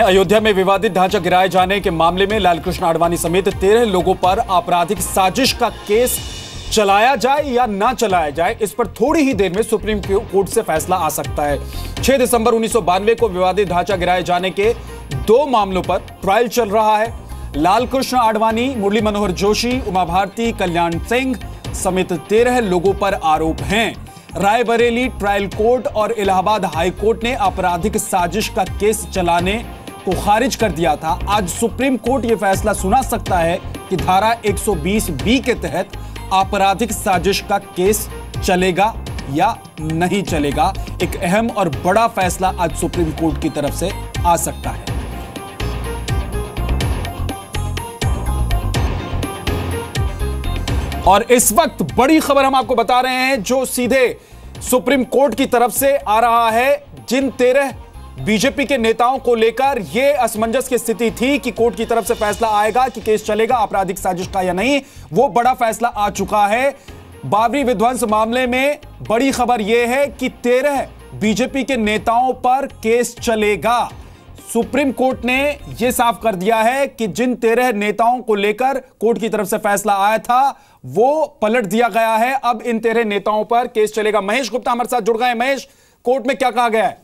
अयोध्या में विवादित ढांचा गिराए जाने के मामले में लालकृष्ण आडवाणी समेत 13 लोगों पर आपराधिक साजिश का केस चलाया जाए या ना चलाया जाए, इस पर थोड़ी ही देर में सुप्रीम कोर्ट से फैसला आ सकता है। 6 दिसंबर 1992 को विवादित ढांचा गिराए जाने के 2 मामलों पर ट्रायल चल रहा है। लालकृष्ण आडवाणी, मुरली मनोहर जोशी, उमा भारती, कल्याण सिंह समेत 13 लोगों पर आरोप हैं। रायबरेली ट्रायल कोर्ट और इलाहाबाद हाई कोर्ट ने आपराधिक साजिश का केस चलाने को खारिज कर दिया था। आज सुप्रीम कोर्ट यह फैसला सुना सकता है कि धारा 120(b) के तहत आपराधिक साजिश का केस चलेगा या नहीं चलेगा। एक अहम और बड़ा फैसला आज सुप्रीम कोर्ट की तरफ से आ सकता है। और इस वक्त बड़ी खबर हम आपको बता रहे हैं जो सीधे सुप्रीम कोर्ट की तरफ से आ रहा है। जिन 13 बीजेपी के नेताओं को लेकर यह असमंजस की स्थिति थी कि कोर्ट की तरफ से फैसला आएगा कि केस चलेगा आपराधिक साजिश का या नहीं, वो बड़ा फैसला आ चुका है। बाबरी विध्वंस मामले में बड़ी खबर यह है कि 13 बीजेपी के नेताओं पर केस चलेगा। सुप्रीम कोर्ट ने यह साफ कर दिया है कि जिन 13 नेताओं को लेकर कोर्ट की तरफ से फैसला आया था वो पलट दिया गया है। अब इन 13 नेताओं पर केस चलेगा। महेश गुप्ता हमारे साथ जुड़ गए। महेश, कोर्ट में क्या कहा गया है?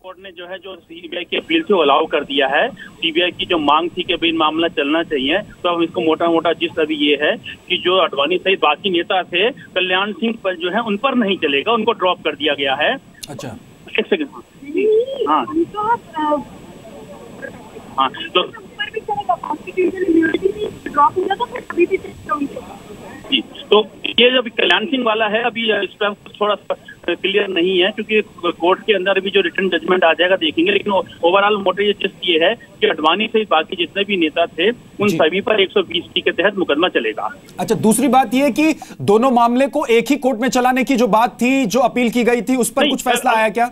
कोर्ट ने जो है जो सीबीआई की अपील थी वो अलाउ कर दिया है। सीबीआई की जो मांग थी कि भाई मामला चलना चाहिए, तो अब इसको मोटा मोटा जिस अभी ये है कि जो आडवाणी सहित बाकी नेता थे, कल्याण सिंह पर जो है उन पर नहीं चलेगा, उनको ड्रॉप कर दिया गया है। अच्छा, एक सेकंड। हाँ हाँ, तो तो ये जब कल्याण सिंह वाला है, अभी इस पर थोड़ा क्लियर नहीं है क्योंकि कोर्ट के अंदर भी जो रिटर्न जजमेंट आ जाएगा देखेंगे। लेकिन ओवरऑल मोटे ये चीज ये है कि आडवाणी से बाकी जितने भी नेता थे उन सभी पर 120(b) के तहत मुकदमा चलेगा। अच्छा, दूसरी बात यह कि दोनों मामले को एक ही कोर्ट में चलाने की जो बात थी, जो अपील की गई थी, उस पर कुछ फैसला आया क्या?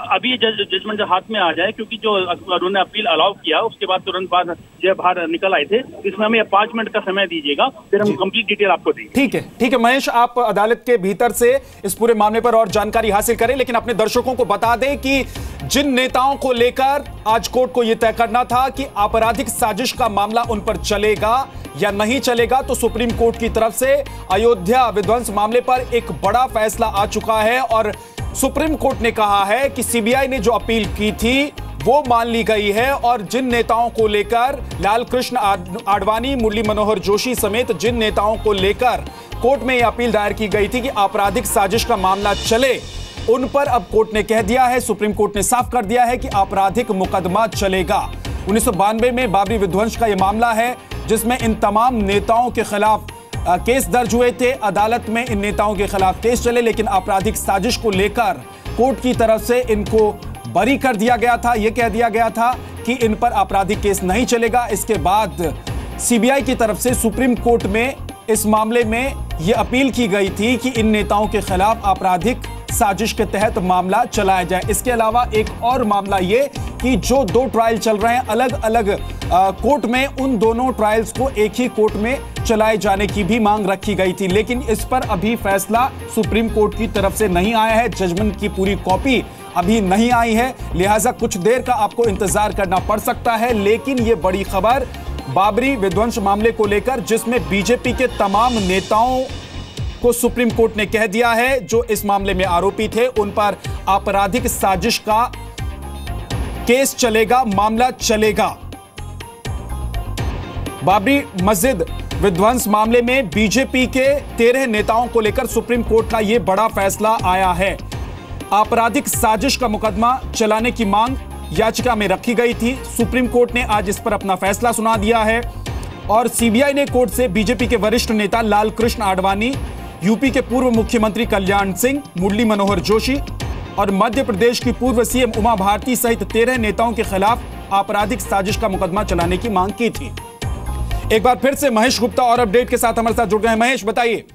अभी जजमेंट जो हाथ में आ जाए, क्योंकि जो उन्होंने अपील अलाउ किया उसके बाद तुरंत बाद जब बाहर निकल आए थे, इसमें हमें 5 मिनट का समय दीजिएगा, फिर हम कंप्लीट डिटेल आपको देंगे। ठीक है, ठीक है महेश, आप अदालत के भीतर से इस पूरे मामले पर और जानकारी हासिल करें, लेकिन अपने दर्शकों को बता दें कि जिन नेताओं को लेकर आज कोर्ट को यह तय करना था कि आपराधिक साजिश का मामला उन पर चलेगा या नहीं चलेगा, तो सुप्रीम कोर्ट की तरफ से अयोध्या विध्वंस मामले पर एक बड़ा फैसला आ चुका है। और सुप्रीम कोर्ट ने कहा है कि सीबीआई ने जो अपील की थी वो मान ली गई है। और जिन नेताओं को लेकर लालकृष्ण आडवाणी, मुरली मनोहर जोशी समेत जिन नेताओं को लेकर कोर्ट में यह अपील दायर की गई थी कि आपराधिक साजिश का मामला चले, उन पर अब कोर्ट ने कह दिया है, सुप्रीम कोर्ट ने साफ कर दिया है कि आपराधिक मुकदमा चलेगा। 1992 में बाबरी विध्वंस का यह मामला है जिसमें इन तमाम नेताओं के खिलाफ केस दर्ज हुए थे। अदालत में इन नेताओं के खिलाफ केस चले, लेकिन आपराधिक साजिश को लेकर कोर्ट की तरफ से इनको बरी कर दिया गया था। यह कह दिया गया था कि इन पर आपराधिक केस नहीं चलेगा। इसके बाद सीबीआई की तरफ से सुप्रीम कोर्ट में इस मामले में यह अपील की गई थी कि इन नेताओं के खिलाफ आपराधिक साजिश के तहत मामला चलाया जाए। इसके अलावा एक और मामला यह कि जो 2 ट्रायल चल रहे हैं अलग अलग कोर्ट में, उन दोनों ट्रायल्स को एक ही कोर्ट में चलाए जाने की भी मांग रखी गई थी, लेकिन इस पर अभी फैसला सुप्रीम कोर्ट की तरफ से नहीं आया है। जजमेंट की पूरी कॉपी अभी नहीं आई है, लिहाजा कुछ देर का आपको इंतजार करना पड़ सकता है। लेकिन यह बड़ी खबर बाबरी विध्वंस मामले को लेकर, जिसमें बीजेपी के तमाम नेताओं को सुप्रीम कोर्ट ने कह दिया है जो इस मामले में आरोपी थे, उन पर आपराधिक साजिश का केस चलेगा, मामला चलेगा। बाबरी मस्जिद विध्वंस मामले में बीजेपी के 13 नेताओं को लेकर सुप्रीम कोर्ट का यह बड़ा फैसला आया है। आपराधिक साजिश का मुकदमा चलाने की मांग याचिका में रखी गई थी। सुप्रीम कोर्ट ने आज इस पर अपना फैसला सुना दिया है। और सीबीआई ने कोर्ट से बीजेपी के वरिष्ठ नेता लालकृष्ण आडवाणी, यूपी के पूर्व मुख्यमंत्री कल्याण सिंह, मुरली मनोहर जोशी और मध्य प्रदेश की पूर्व सीएम उमा भारती सहित 13 नेताओं के खिलाफ आपराधिक साजिश का मुकदमा चलाने की मांग की थी। एक बार फिर से महेश गुप्ता और अपडेट के साथ हमारे साथ जुड़ गए हैं। महेश, बताइए।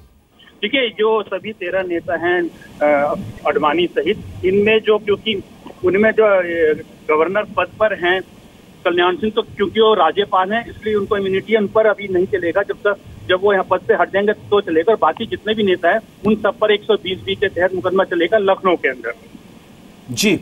देखिए, जो सभी 13 नेता हैं आडवाणी सहित, इनमें जो क्योंकि उनमें जो गवर्नर पद पर हैं कल्याण सिंह, तो क्योंकि वो राज्यपाल हैं इसलिए उनको इम्यूनिटी उन पर अभी नहीं चलेगा। जब वो यहाँ पद से हट जाएंगे तो चलेगा। और बाकी जितने भी नेता हैं उन सब पर 120(b) के तहत मुकदमा चलेगा लखनऊ के अंदर। जी,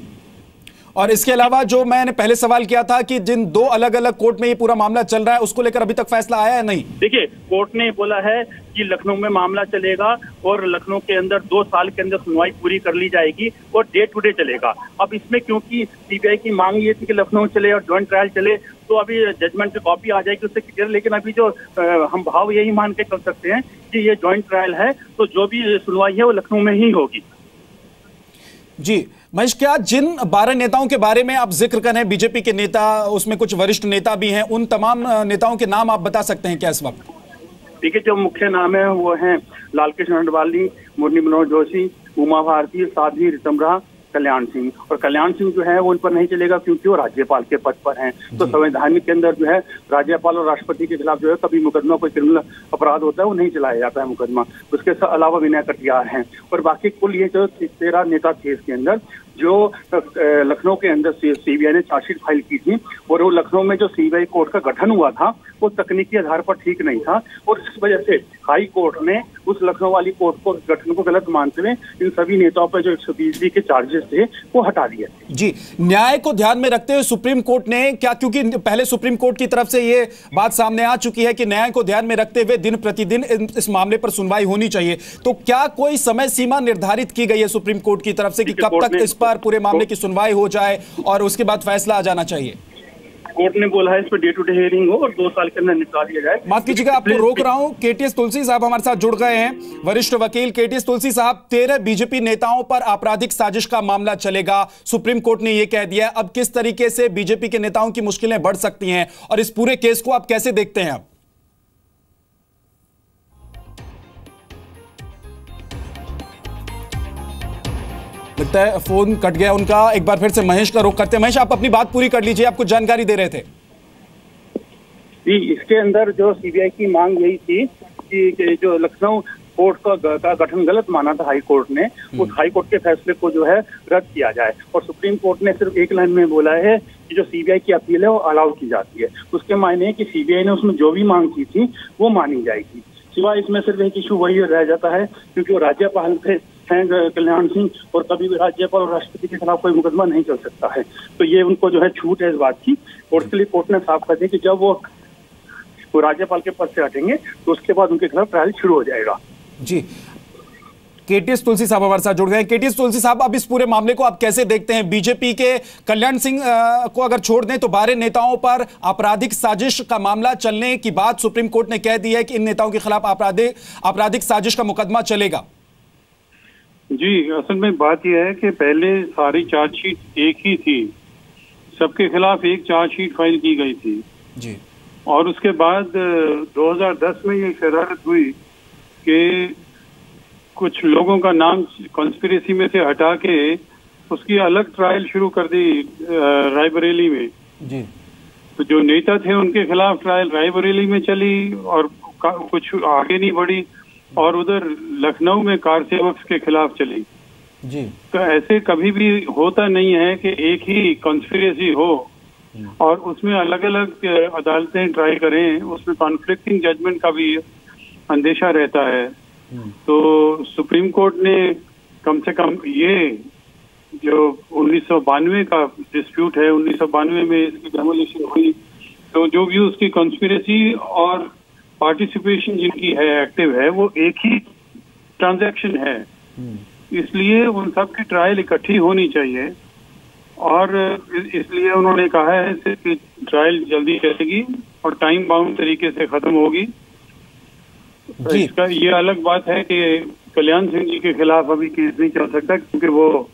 और इसके अलावा जो मैंने पहले सवाल किया था कि जिन 2 अलग अलग कोर्ट में ये पूरा मामला चल रहा है, उसको लेकर अभी तक फैसला आया है नहीं? देखिए, कोर्ट ने बोला है कि लखनऊ में मामला चलेगा और लखनऊ के अंदर 2 साल के अंदर सुनवाई पूरी कर ली जाएगी और डे टू डे चलेगा। अब इसमें क्योंकि सीबीआई की मांग ये थी कि लखनऊ चले और ज्वाइंट ट्रायल चले, तो अभी जजमेंट की कॉपी आ जाएगी उससे क्लियर। लेकिन अभी जो हम भाव यही मान के चल सकते हैं कि ये ज्वाइंट ट्रायल है, तो जो भी सुनवाई है वो लखनऊ में ही होगी। जी महेश, क्या जिन 12 नेताओं के बारे में आप जिक्र कर रहे हैं, बीजेपी के नेता, उसमें कुछ वरिष्ठ नेता भी हैं, उन तमाम नेताओं के नाम आप बता सकते हैं क्या इस वक्त? देखिए, जो मुख्य नाम है वो हैं लालकृष्ण अडवाणी, मुरली मनोहर जोशी, उमा भारती, साध्वी ऋतम्भरा, कल्याण सिंह। और कल्याण सिंह जो है वो उन पर नहीं चलेगा क्योंकि वो राज्यपाल के पद पर हैं। तो संवैधानिक के अंदर जो है राज्यपाल और राष्ट्रपति के खिलाफ जो है कभी मुकदमा, कोई क्रिमिनल अपराध होता है वो नहीं चलाया जाता है मुकदमा। उसके अलावा विनय कटियार हैं और बाकी कुल ये जो 13 नेता थे इसके अंदर, जो लखनऊ के अंदर सीबीआई ने चार्जशीट फाइल की थी और वो लखनऊ में जो सीबीआई कोर्ट का गठन हुआ था वो तकनीकी आधार पर ठीक नहीं था और इस वजह से हाई कोर्ट ने उस लखनऊ वाली कोर्ट को गठन को गलत मानते हुए इन सभी नेताओं पर जो 120 के चार्जेस थे वो हटा दिए थे। जी, न्याय को ध्यान में रखते हुए सुप्रीम कोर्ट ने क्या, क्योंकि पहले सुप्रीम कोर्ट की तरफ से ये बात सामने आ चुकी है कि न्याय को ध्यान में रखते हुए दिन प्रतिदिन इस मामले पर सुनवाई होनी चाहिए, तो क्या कोई समय सीमा निर्धारित की गई है सुप्रीम कोर्ट की तरफ से कि कब तक इस पर पूरे मामले की सुनवाई हो जाए और उसके बाद फैसला आ जाना चाहिए? कोर्ट ने बोला है इस per day to day hearing हो और 2 साल के अंदर निपटा दिया जाए। माफ कीजिएगा, आपको रोक रहा हूं। केटीएस तुलसी साहब हमारे साथ जुड़ गए हैं, वरिष्ठ वकील केटीएस तुलसी साहब। 13 बीजेपी नेताओं पर आपराधिक साजिश का मामला चलेगा, सुप्रीम कोर्ट ने यह कह दिया। अब किस तरीके से बीजेपी के नेताओं की मुश्किलें बढ़ सकती हैं और इस पूरे केस को आप कैसे देखते हैं? अब लगता है फोन कट गया उनका। एक बार फिर से महेश का रुख करते हैं। महेश, आप अपनी बात पूरी कर लीजिए, आप कुछ जानकारी दे रहे थे। जी, इसके अंदर जो सीबीआई की मांग यही थी कि जो लखनऊ कोर्ट का गठन गलत माना था हाई कोर्ट ने, उस हाई कोर्ट के फैसले को जो है रद्द किया जाए। और सुप्रीम कोर्ट ने सिर्फ एक लाइन में बोला है कि जो सीबीआई की अपील है वो अलाउ की जाती है। उसके मायने है कि सीबीआई ने उसमें जो भी मांग की थी वो मानी जाएगी। सिवाय इसमें सिर्फ एक इशू वही रह जाता है क्योंकि वो राज्यपाल थे कल्याण सिंह और कभी भी राज्यपाल और राष्ट्रपति के खिलाफ कोई मुकदमा नहीं चल सकता है, तो ये उनको जो है छूट है इस बात की। और इसके लिए कोर्ट ने साफ कर दिया कि जब वो राज्यपाल के पद से हटेंगे तो उसके बाद उनके खिलाफ ट्रायल शुरू हो जाएगा। जी, केटीएस तुलसी साहब हमारे साथ जुड़ गए हैं। केटीएस तुलसी साहब, अब इस पूरे मामले को आप कैसे देखते हैं? बीजेपी के कल्याण सिंह को अगर छोड़ दें तो 12 नेताओं पर आपराधिक साजिश का मामला चलने की बात सुप्रीम कोर्ट ने कह दी है कि इन नेताओं के खिलाफ आपराधिक साजिश का मुकदमा चलेगा। जी, असल में बात यह है कि पहले सारी चार्जशीट एक ही थी, सबके खिलाफ एक चार्जशीट फाइल की गई थी जी। और उसके बाद 2010 में ये शरारत हुई कि कुछ लोगों का नाम कॉन्स्पिरेसी में से हटा के उसकी अलग ट्रायल शुरू कर दी रायबरेली में जी। तो जो नेता थे उनके खिलाफ ट्रायल रायबरेली में चली और कुछ आगे नहीं बढ़ी और उधर लखनऊ में कार सेवक के खिलाफ चली जी। तो ऐसे कभी भी होता नहीं है कि एक ही कॉन्स्पिरेसी हो और उसमें अलग अलग अदालतें ट्राई करें, उसमें कॉन्फ्लिक्टिंग जजमेंट का भी अंदेशा रहता है। तो सुप्रीम कोर्ट ने कम से कम ये जो 1992 का डिस्प्यूट है, 1992 में इसकी डेमोलिशन हुई, तो जो भी उसकी कॉन्स्पिरेसी और पार्टिसिपेशन जिनकी है, एक्टिव है, वो एक ही ट्रांजैक्शन है, इसलिए उन सब की ट्रायल इकट्ठी होनी चाहिए और इसलिए उन्होंने कहा है कि ट्रायल जल्दी चलेगी और टाइम बाउंड तरीके से खत्म होगी। इसका ये अलग बात है कि कल्याण सिंह जी के खिलाफ अभी केस नहीं चल सकता क्योंकि वो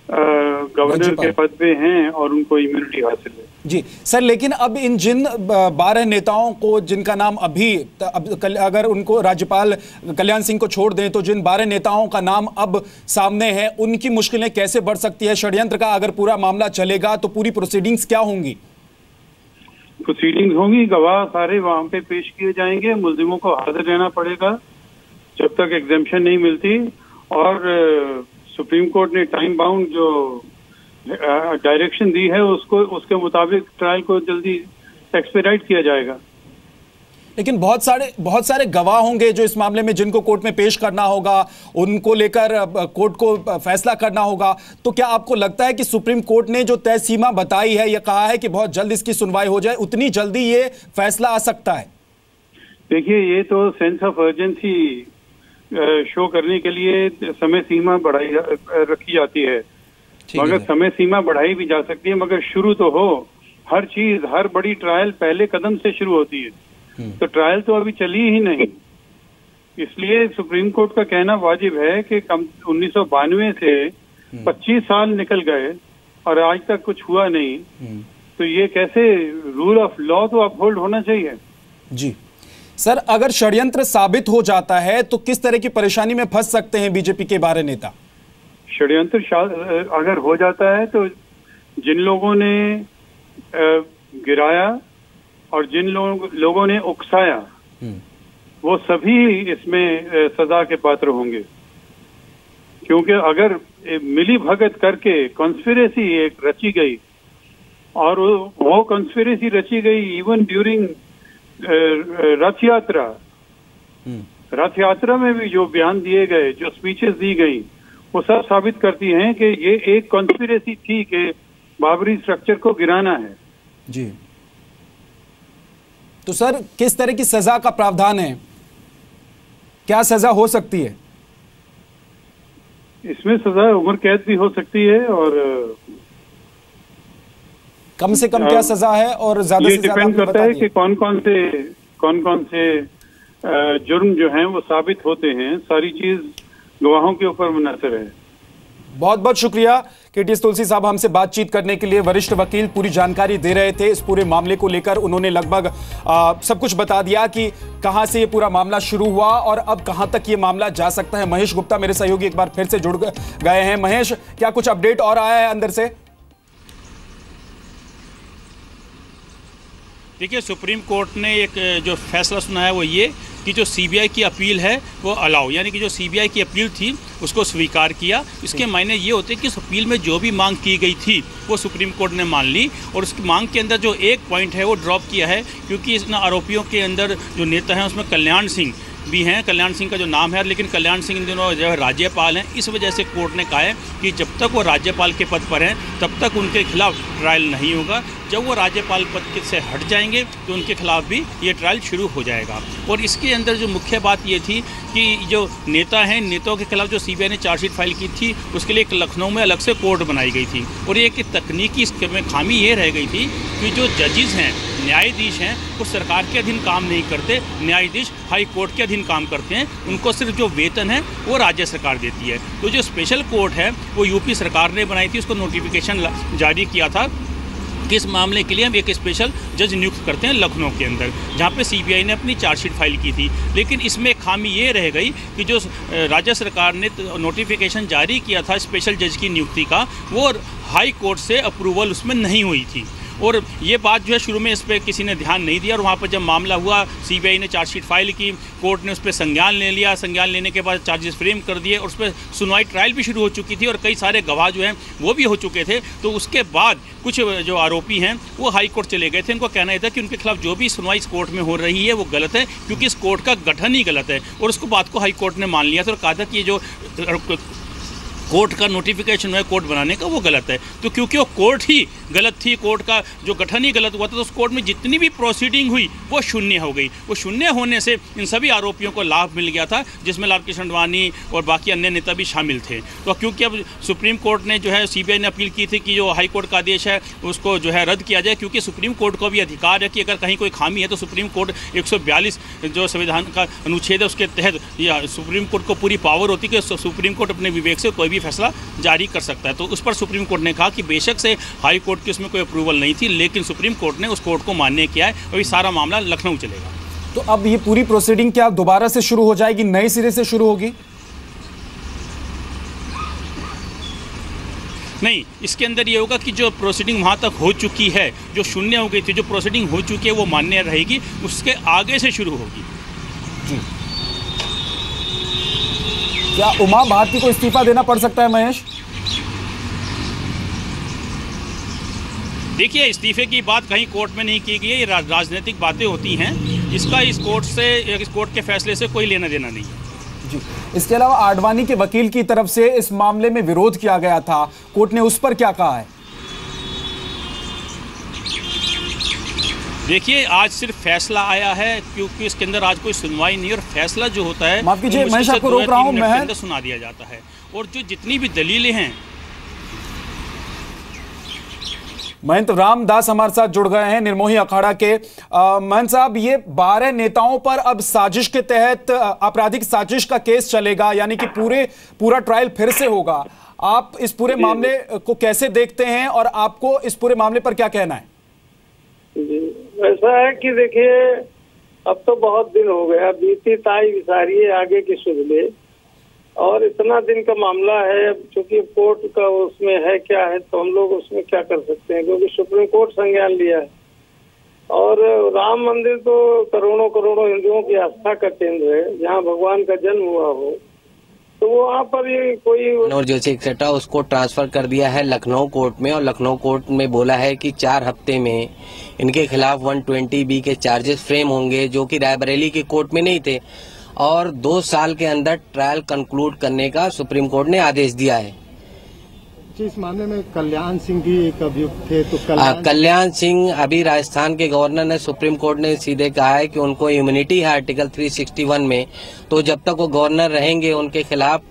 गवर्नर के पद पे हैं और उनको इम्यूनिटी हासिल है। जी सर, लेकिन अब इन जिन 12 नेताओं को जिनका नाम अगर उनको राज्यपाल कल्याण सिंह को छोड़ दें तो जिन 12 नेताओं का नाम अब सामने है, उनकी मुश्किलें कैसे बढ़ सकती है? षड्यंत्र का अगर पूरा मामला चलेगा तो पूरी प्रोसीडिंग्स क्या होंगी? प्रोसीडिंग्स होंगी, गवाह सारे वहां पे पेश किए जाएंगे, मुल्जिमों को हाजिर रहना पड़ेगा जब तक एग्जेम्पशन नहीं मिलती और सुप्रीम कोर्ट ने टाइम बाउंड जो डायरेक्शन दी है उसके मुताबिक ट्रायल को जल्दी एक्सपेडाइट किया जाएगा। लेकिन बहुत सारे गवाह होंगे जो इस मामले में जिनको कोर्ट में पेश करना होगा, उनको लेकर कोर्ट को फैसला करना होगा। तो क्या आपको लगता है कि सुप्रीम कोर्ट ने जो तय सीमा बताई है, यह कहा है कि बहुत जल्द इसकी सुनवाई हो जाए, उतनी जल्दी ये फैसला आ सकता है? देखिए, ये तो सेंस ऑफ अर्जेंसी शो करने के लिए समय सीमा बढ़ाई रखी जाती है, मगर समय सीमा बढ़ाई भी जा सकती है, मगर शुरू तो हो। हर चीज, हर बड़ी ट्रायल पहले कदम से शुरू होती है, तो ट्रायल तो अभी चली ही नहीं। इसलिए सुप्रीम कोर्ट का कहना वाजिब है कि 1992 से 25 साल निकल गए और आज तक कुछ हुआ नहीं, तो ये कैसे? रूल ऑफ लॉ तो अपहोल्ड होना चाहिए। जी सर, अगर षड्यंत्र साबित हो जाता है तो किस तरह की परेशानी में फंस सकते हैं बीजेपी के 12 नेता? षड्यंत्र अगर हो जाता है तो जिन लोगों ने गिराया और जिन लोगों ने उकसाया, वो सभी इसमें सजा के पात्र होंगे। क्योंकि अगर मिली भगत करके कॉन्स्पिरेसी एक रची गई, और वो कॉन्स्पिरेसी रची गई इवन ड्यूरिंग रथ यात्रा में भी जो बयान दिए गए, जो स्पीचेस दी गई, वो सब साबित करती हैं कि ये एक कॉन्स्पिरेसी थी कि बाबरी स्ट्रक्चर को गिराना है। जी, तो सर किस तरह की सजा का प्रावधान है? क्या सजा हो सकती है? इसमें सजा उम्र कैद भी हो सकती है, और कम से कम क्या सजा है और ज्यादा से ज्यादा डिपेंड करता है कि कौन कौन से जुर्म जो हैं वो साबित होते हैं। सारी चीज गवाहों के ऊपर मुनहसर है। बहुत बहुत शुक्रिया केटीएस तुलसी साहब, हमसे बातचीत करने के लिए। वरिष्ठ वकील पूरी जानकारी दे रहे थे इस पूरे मामले को लेकर। उन्होंने लगभग सब कुछ बता दिया कि कहां से ये पूरा मामला शुरू हुआ और अब कहां तक ये मामला जा सकता है। महेश गुप्ता मेरे सहयोगी एक बार फिर से जुड़ गए हैं। महेश, क्या कुछ अपडेट और आया है अंदर से? देखिए, सुप्रीम कोर्ट ने एक जो फैसला सुनाया वो ये कि जो सीबीआई की अपील है वो अलाउ, यानी कि जो सीबीआई की अपील थी उसको स्वीकार किया। इसके मायने ये होते हैं कि इस अपील में जो भी मांग की गई थी वो सुप्रीम कोर्ट ने मान ली, और उसकी मांग के अंदर जो एक पॉइंट है वो ड्रॉप किया है, क्योंकि इन आरोपियों के अंदर जो नेता हैं उसमें कल्याण सिंह भी हैं। कल्याण सिंह का जो नाम है, लेकिन कल्याण सिंह इन दिनों जो है राज्यपाल हैं। इस वजह से कोर्ट ने कहा है कि जब तक वो राज्यपाल के पद पर हैं तब तक उनके खिलाफ ट्रायल नहीं होगा। जब वो राज्यपाल पद से हट जाएंगे तो उनके खिलाफ भी ये ट्रायल शुरू हो जाएगा। और इसके अंदर जो मुख्य बात ये थी कि जो नेता हैं, नेताओं के खिलाफ जो सीबीआई ने चार्जशीट फाइल की थी उसके लिए एक लखनऊ में अलग से कोर्ट बनाई गई थी, और एक तकनीकी इसमें खामी ये रह गई थी कि जो जजेस हैं, न्यायाधीश हैं, वो सरकार के अधीन काम नहीं करते। न्यायाधीश हाई कोर्ट के अधीन काम करते हैं। उनको सिर्फ जो वेतन है वो राज्य सरकार देती है। तो जो स्पेशल कोर्ट है वो यूपी सरकार ने बनाई थी, उसको नोटिफिकेशन जारी किया था कि इस मामले के लिए हम एक स्पेशल जज नियुक्त करते हैं लखनऊ के अंदर, जहाँ पे सीबीआई ने अपनी चार्जशीट फाइल की थी। लेकिन इसमें खामी ये रह गई कि जो राज्य सरकार ने नोटिफिकेशन जारी किया था स्पेशल जज की नियुक्ति का, वो हाई कोर्ट से अप्रूवल उसमें नहीं हुई थी। और ये बात जो है शुरू में इस पर किसी ने ध्यान नहीं दिया, और वहाँ पर जब मामला हुआ सीबीआई ने चार्जशीट फाइल की, कोर्ट ने उस पर संज्ञान ले लिया। संज्ञान लेने के बाद चार्जेस फ्रेम कर दिए और उस पर सुनवाई ट्रायल भी शुरू हो चुकी थी और कई सारे गवाह जो हैं वो भी हो चुके थे। तो उसके बाद कुछ जो आरोपी हैं वो हाई कोर्ट चले गए थे। उनको कहना यह था कि उनके खिलाफ जो भी सुनवाई इस कोर्ट में हो रही है वो गलत है, क्योंकि इस कोर्ट का गठन ही गलत है। और उसको बात को हाई कोर्ट ने मान लिया था और कहा था कि ये जो कोर्ट का नोटिफिकेशन है कोर्ट बनाने का वो गलत है। तो क्योंकि वो कोर्ट ही गलत थी, कोर्ट का जो गठन ही गलत हुआ था, तो उस कोर्ट में जितनी भी प्रोसीडिंग हुई वो शून्य हो गई। वो शून्य होने से इन सभी आरोपियों को लाभ मिल गया था, जिसमें लालकृष्ण आडवाणी और बाकी अन्य नेता भी शामिल थे। तो क्योंकि अब सुप्रीम कोर्ट ने जो है सीबीआई ने अपील की थी कि जो हाई कोर्ट का आदेश है उसको जो है रद्द किया जाए, क्योंकि सुप्रीम कोर्ट को भी अधिकार है कि अगर कहीं कोई खामी है तो सुप्रीम कोर्ट 142 जो संविधान का अनुच्छेद है उसके तहत या सुप्रीम कोर्ट को पूरी पावर होती है कि सुप्रीम कोर्ट अपने विवेक से कोई भी फैसला जारी कर सकता है। तो उस पर सुप्रीम कोर्ट ने कहा कि बेशक से हाई कोर्ट की उसमें कोई अप्रूवल नहीं थी, लेकिन सुप्रीम कोर्ट ने उस कोर्ट को मान्य किया है और ये सारा मामला लखनऊ चलेगा। तो अब ये पूरी प्रोसीडिंग क्या दोबारा से शुरू हो जाएगी, नए सिरे से शुरू होगी? नहीं, इसके अंदर ये होगा कि जो प्रोसीडिंग वहाँ तक हो चुकी है, जो शून्य हो गई थी, जो प्रोसीडिंग हो चुकी है वो मान्य रहेगी, उसके आगे से शुरू होगी। क्या उमा भारती को इस्तीफा देना पड़ सकता है महेश? देखिए, इस्तीफे की बात कहीं कोर्ट में नहीं की गई है, ये राजनीतिक बातें होती हैं। इसका इस कोर्ट के फैसले से कोई लेना देना नहीं है जी। इसके अलावा आडवाणी के वकील की तरफ से इस मामले में विरोध किया गया था, कोर्ट ने उस पर क्या कहा है? देखिए, आज सिर्फ फैसला आया है क्योंकि इसके अंदर आज कोई सुनवाई नहीं, और फैसला जो होता है, माफ कीजिए मैं आपको रोक रहा हूं, मैं सुना दिया जाता है, और जो जितनी भी दलीलें हैं। महंत रामदास हमारे साथ जुड़ गए हैं निर्मोही अखाड़ा के। महंत साहब, ये 12 नेताओं पर अब साजिश के तहत आपराधिक साजिश का केस चलेगा, यानी कि पूरा ट्रायल फिर से होगा। आप इस पूरे मामले को कैसे देखते हैं और आपको इस पूरे मामले पर क्या कहना है? ऐसा है कि देखिए, अब तो बहुत दिन हो गया, बीती ताई विसारिये आगे की सुध ले, और इतना दिन का मामला है। अब चूंकि कोर्ट का उसमें है क्या है, तो हम लोग उसमें क्या कर सकते हैं, क्योंकि सुप्रीम कोर्ट संज्ञान लिया है। और राम मंदिर तो करोड़ों करोड़ों हिंदुओं की आस्था का केंद्र है, जहाँ भगवान का जन्म हुआ हो, तो वहाँ पर ये कोई और जो एक्सेट्रा उसको ट्रांसफर कर दिया है लखनऊ कोर्ट में, और लखनऊ कोर्ट में बोला है कि 4 हफ्ते में इनके खिलाफ 120B के चार्जेस फ्रेम होंगे, जो कि रायबरेली के कोर्ट में नहीं थे, और 2 साल के अंदर ट्रायल कंक्लूड करने का सुप्रीम कोर्ट ने आदेश दिया है। इस मामले में कल्याण सिंह भी एक अभियुक्त थे, तो कल्याण सिंह अभी राजस्थान के गवर्नर ने, सुप्रीम कोर्ट ने सीधे कहा है कि उनको इम्यूनिटी है आर्टिकल 361 में, तो जब तक वो गवर्नर रहेंगे उनके खिलाफ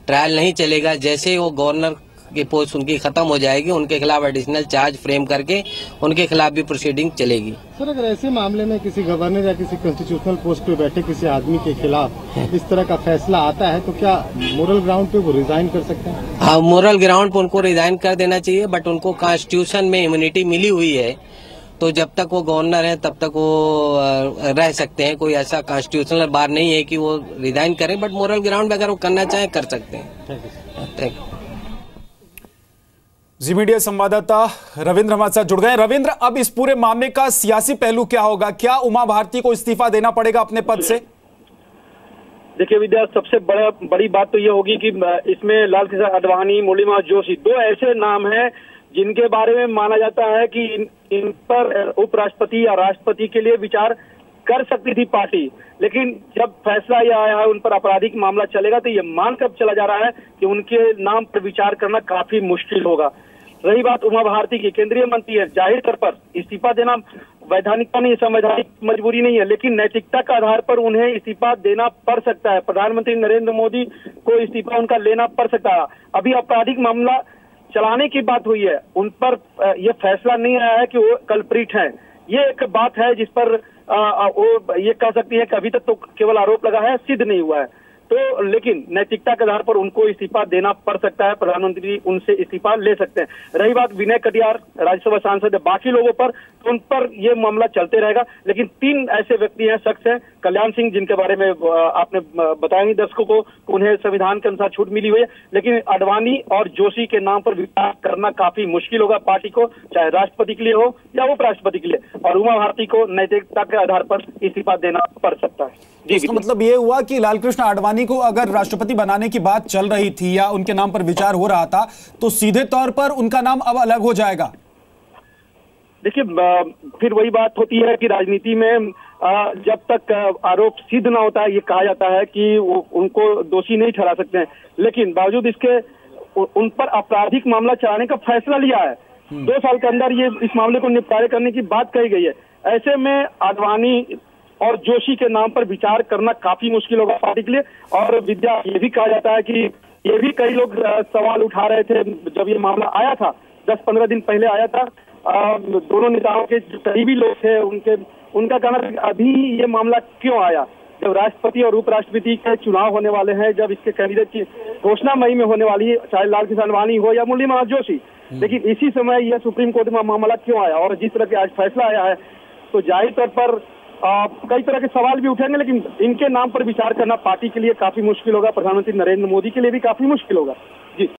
ट्रायल नहीं चलेगा। जैसे वो गवर्नर की पोस्ट उनकी खत्म हो जाएगी, उनके खिलाफ एडिशनल चार्ज फ्रेम करके उनके खिलाफ भी प्रोसीडिंग चलेगी। सर, अगर ऐसे मामले में किसी गवर्नर या किसी कॉन्स्टिट्यूशनल पोस्ट पे बैठे किसी आदमी के खिलाफ इस तरह का फैसला आता है, तो क्या मोरल ग्राउंड पे वो रिजाइन कर सकते हैं? हाँ, मोरल ग्राउंड पे उनको रिजाइन कर देना चाहिए, बट उनको कॉन्स्टिट्यूशन में इम्यूनिटी मिली हुई है, तो जब तक वो गवर्नर है तब तक वो रह सकते हैं। कोई ऐसा कॉन्स्टिट्यूशनल बार नहीं है कि वो रिजाइन करें, बट मोरल ग्राउंड पे अगर वो करना चाहें कर सकते हैं। Thank you. जी मीडिया संवाददाता रविंद्र हमारे साथ जुड़ गए। रविंद्र, अब इस पूरे मामले का सियासी पहलू क्या होगा? क्या उमा भारती को इस्तीफा देना पड़ेगा अपने पद से? देखिए विद्या, सबसे बड़ी बात तो ये होगी कि इसमें लाल कृष्ण आडवाणी, मुरली मनोहर जोशी, 2 ऐसे नाम हैं जिनके बारे में माना जाता है कि इन पर उपराष्ट्रपति या राष्ट्रपति के लिए विचार कर सकती थी पार्टी, लेकिन जब फैसला यह आया है उन पर आपराधिक मामला चलेगा, तो ये मान कर चला जा रहा है कि उनके नाम पर विचार करना काफी मुश्किल होगा। रही बात उमा भारती की, केंद्रीय मंत्री है, जाहिर तौर पर इस्तीफा देना वैधानिकता नहीं, संवैधानिक मजबूरी नहीं है, लेकिन नैतिकता के आधार पर उन्हें इस्तीफा देना पड़ सकता है। प्रधानमंत्री नरेंद्र मोदी को इस्तीफा उनका लेना पड़ सकता है। अभी आपराधिक मामला चलाने की बात हुई है, उन पर यह फैसला नहीं आया है कि वो कल्प्रिट हैं। ये एक बात है जिस पर वो ये कह सकती है कि अभी तक तो केवल आरोप लगा है, सिद्ध नहीं हुआ है, तो लेकिन नैतिकता के आधार पर उनको इस्तीफा देना पड़ सकता है, प्रधानमंत्री उनसे इस्तीफा ले सकते हैं। रही बात विनय कटियार, राज्यसभा सांसद, बाकी लोगों पर, तो उन पर यह मामला चलते रहेगा। लेकिन 3 ऐसे व्यक्ति हैं, शख्स हैं, कल्याण सिंह, जिनके बारे में आपने बताया ही दर्शकों को, उन्हें संविधान के अनुसार छूट मिली हुई है, लेकिन आडवाणी और जोशी के नाम पर विचार करना काफी मुश्किल होगा पार्टी को, चाहे राष्ट्रपति के लिए हो या उपराष्ट्रपति के लिए, और उमा भारती को नैतिकता के आधार पर इस्तीफा देना पड़ सकता है। इसका मतलब ये हुआ कि लालकृष्ण आडवाणी को अगर राष्ट्रपति बनाने की बात चल रही थी या उनके नाम पर विचार हो रहा था, तो सीधे तौर पर उनका नाम अब अलग हो जाएगा। देखिए, फिर वही बात होती है कि राजनीति में जब तक आरोप सिद्ध ना होता है, ये कहा जाता है कि वो उनको दोषी नहीं ठहरा सकते हैं, लेकिन बावजूद इसके उन पर आपराधिक मामला चलाने का फैसला लिया है। 2 साल के अंदर ये इस मामले को निपटारे करने की बात कही गई है। ऐसे में आडवाणी और जोशी के नाम पर विचार करना काफी मुश्किल होगा पार्टी के लिए। और विद्या, ये भी कहा जाता है कि ये भी कई लोग सवाल उठा रहे थे जब ये मामला आया था, 10-15 दिन पहले आया था, दोनों नेताओं के जो करीबी लोग थे उनका कहना था कि अभी ये मामला क्यों आया, जब राष्ट्रपति और उपराष्ट्रपति के चुनाव होने वाले हैं, जब इसके कैंडिडेट की घोषणा मई में होने वाली है, चाहे लाल कृष्ण आडवाणी हो या मुरली मनोहर जोशी, लेकिन इसी समय यह सुप्रीम कोर्ट में मामला क्यों आया। और जिस तरह के आज फैसला आया है, तो जाहिर तौर पर कई तरह के सवाल भी उठेंगे, लेकिन इनके नाम पर विचार करना पार्टी के लिए काफी मुश्किल होगा, प्रधानमंत्री नरेंद्र मोदी के लिए भी काफी मुश्किल होगा। जी